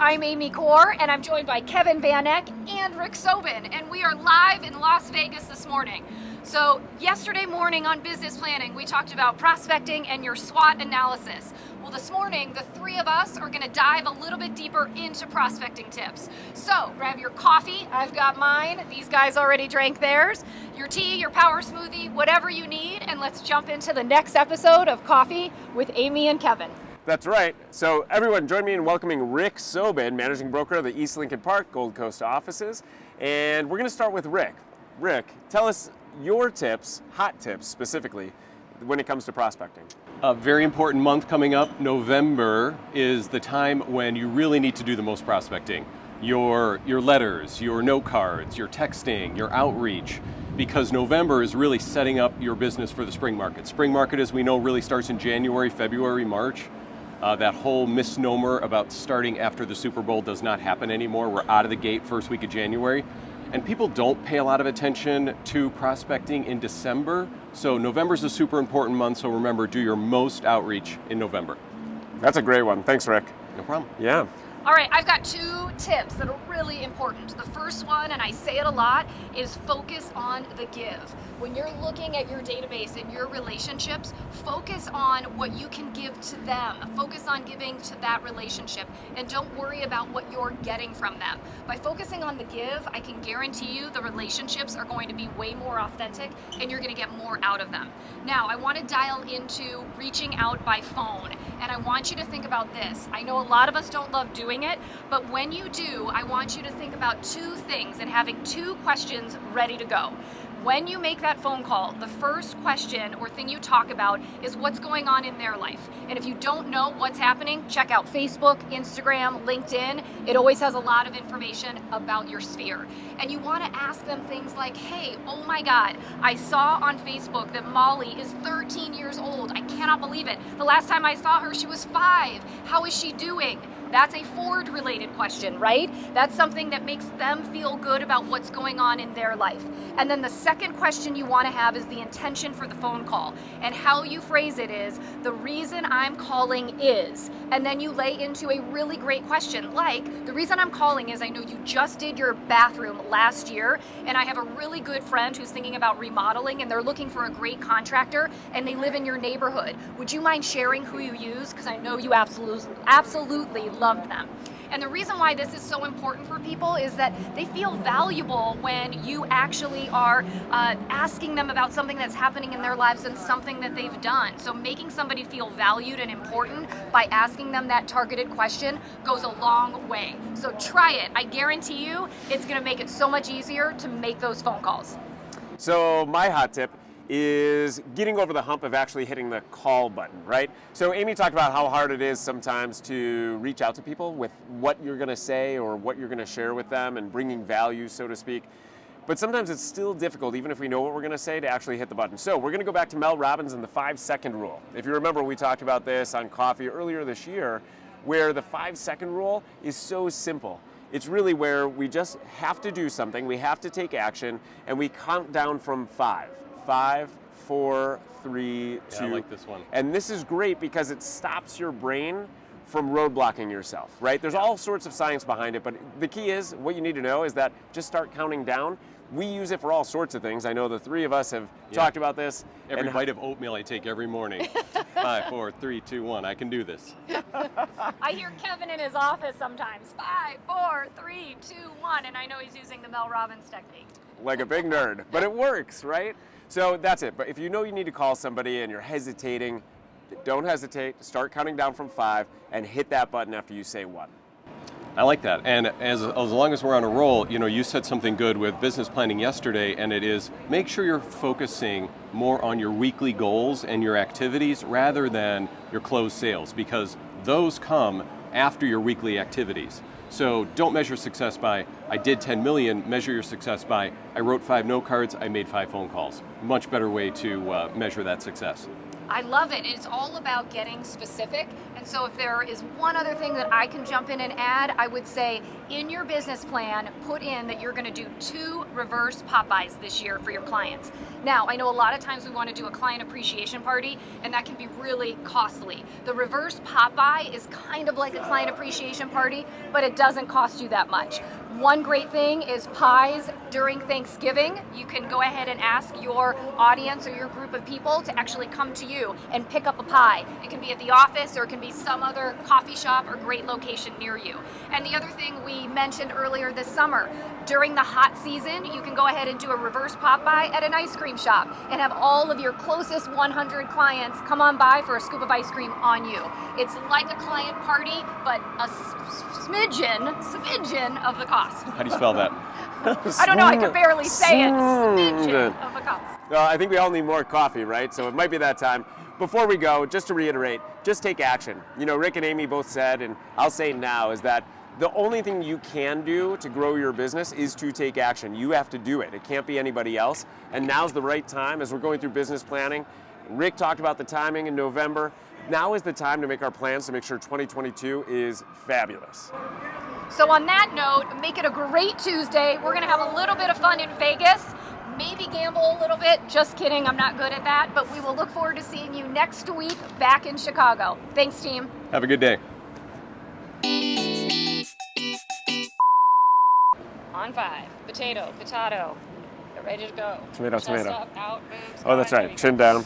I'm Amy Kaur, and I'm joined by Kevin Van Eck and Rick Sobin, and we are live in Las Vegas this morning. So yesterday morning on business planning, we talked about prospecting and your SWOT analysis. Well, this morning, the three of us are gonna dive a little bit deeper into prospecting tips. So grab your coffee, I've got mine, these guys already drank theirs, your tea, your power smoothie, whatever you need, and let's jump into the next episode of Coffee with Amy and Kevin. That's right. So everyone, join me in welcoming Rick Sobin, Managing Broker of the East Lincoln Park Gold Coast offices. And we're going to start with Rick. Rick, tell us your tips, hot tips specifically, when it comes to prospecting. A very important month coming up. November is the time when you really need to do the most prospecting. Your letters, your note cards, your texting, your outreach, because November is really setting up your business for the spring market. Spring market, as we know, really starts in January, February, March. That whole misnomer about starting after the Super Bowl does not happen anymore. We're out of the gate first week of January. And people don't pay a lot of attention to prospecting in December. So November's a super important month, so remember, do your most outreach in November. That's a great one. Thanks, Rick. No problem. Yeah. All right, I've got two tips that are really important. The first one, and I say it a lot, is focus on the give. When you're looking at your database and your relationships, focus on what you can give to them. Focus on giving to that relationship, and don't worry about what you're getting from them. By focusing on the give, I can guarantee you the relationships are going to be way more authentic, and you're going to get more out of them. Now, I want to dial into reaching out by phone, and I want you to think about this. I know a lot of us don't love doing it, but when you do, I want you to think about two things and having two questions ready to go. When you make that phone call, the first question or thing you talk about is what's going on in their life. And if you don't know what's happening, check out Facebook, Instagram, LinkedIn. It always has a lot of information about your sphere. And you want to ask them things like, hey, oh my God, I saw on Facebook that Molly is 13 years old. I cannot believe it. The last time I saw her, she was 5. How is she doing? That's a Ford-related question, right? That's something that makes them feel good about what's going on in their life. And then the second question you want to have is the intention for the phone call. And how you phrase it is, the reason I'm calling is, and then you lay into a really great question, like, the reason I'm calling is I know you just did your bathroom last year, and I have a really good friend who's thinking about remodeling, and they're looking for a great contractor, and they live in your neighborhood. Would you mind sharing who you use? Because I know you absolutely love them. And the reason why this is so important for people is that they feel valuable when you actually are asking them about something that's happening in their lives and something that they've done. So making somebody feel valued and important by asking them that targeted question goes a long way. So try it. I guarantee you it's going to make it so much easier to make those phone calls. So my hot tip is getting over the hump of actually hitting the call button, right? So Amy talked about how hard it is sometimes to reach out to people with what you're going to say or what you're going to share with them and bringing value, so to speak. But sometimes it's still difficult, even if we know what we're going to say, to actually hit the button. So we're going to go back to Mel Robbins and the 5-second rule. If you remember, we talked about this on Coffee earlier this year, where the 5-second rule is so simple. It's really where we just have to do something, we have to take action, and we count down from 5. 5, 4, 3, 2. I like this one. And this is great because it stops your brain from roadblocking yourself, right? There's all sorts of science behind it, but the key is, what you need to know is that just start counting down. We use it for all sorts of things. I know the three of us have talked about this. Every bite of oatmeal I take every morning. 5, 4, 3, 2, 1. I can do this. I hear Kevin in his office sometimes. 5, 4, 3, 2, 1. And I know he's using the Mel Robbins technique. Like a big nerd, but it works, right? So that's it. But if you know you need to call somebody and you're hesitating, don't hesitate. Start counting down from 5 and hit that button after you say 1. I like that. And as long as we're on a roll, you said something good with business planning yesterday, and it is make sure you're focusing more on your weekly goals and your activities rather than your closed sales, because those come after your weekly activities. So don't measure success by, I did 10 million, measure your success by, I wrote 5 note cards, I made 5 phone calls. Much better way to measure that success. I love it. It's all about getting specific. And so if there is one other thing that I can jump in and add, I would say in your business plan, put in that you're going to do 2 reverse Popeyes this year for your clients. Now, I know a lot of times we want to do a client appreciation party, and that can be really costly. The reverse Popeye is kind of like a client appreciation party, but it doesn't cost you that much. One great thing is pies during Thanksgiving. You can go ahead and ask your audience or your group of people to actually come to you and pick up a pie. It can be at the office or it can be some other coffee shop or great location near you. And the other thing we mentioned earlier this summer, during the hot season, you can go ahead and do a reverse Popeye at an ice cream shop and have all of your closest 100 clients come on by for a scoop of ice cream on you. It's like a client party, but a smidgen of the cost. How do you spell that? I don't know, I can barely say it. Smidgen of the cost. Well, I think we all need more coffee, right? So it might be that time. Before we go, just to reiterate, just take action. You know, Rick and Amy both said, and I'll say now, is that the only thing you can do to grow your business is to take action. You have to do it. It can't be anybody else. And now's the right time as we're going through business planning. Rick talked about the timing in November. Now is the time to make our plans to make sure 2022 is fabulous. So on that note, make it a great Tuesday. We're gonna have a little bit of fun in Vegas. Maybe gamble a little bit. Just kidding, I'm not good at that. But we will look forward to seeing you next week back in Chicago. Thanks, team. Have a good day. On 5. Potato. They're ready to go. Tomato. Chest up, out, boobs. Oh, that's right. Chin down.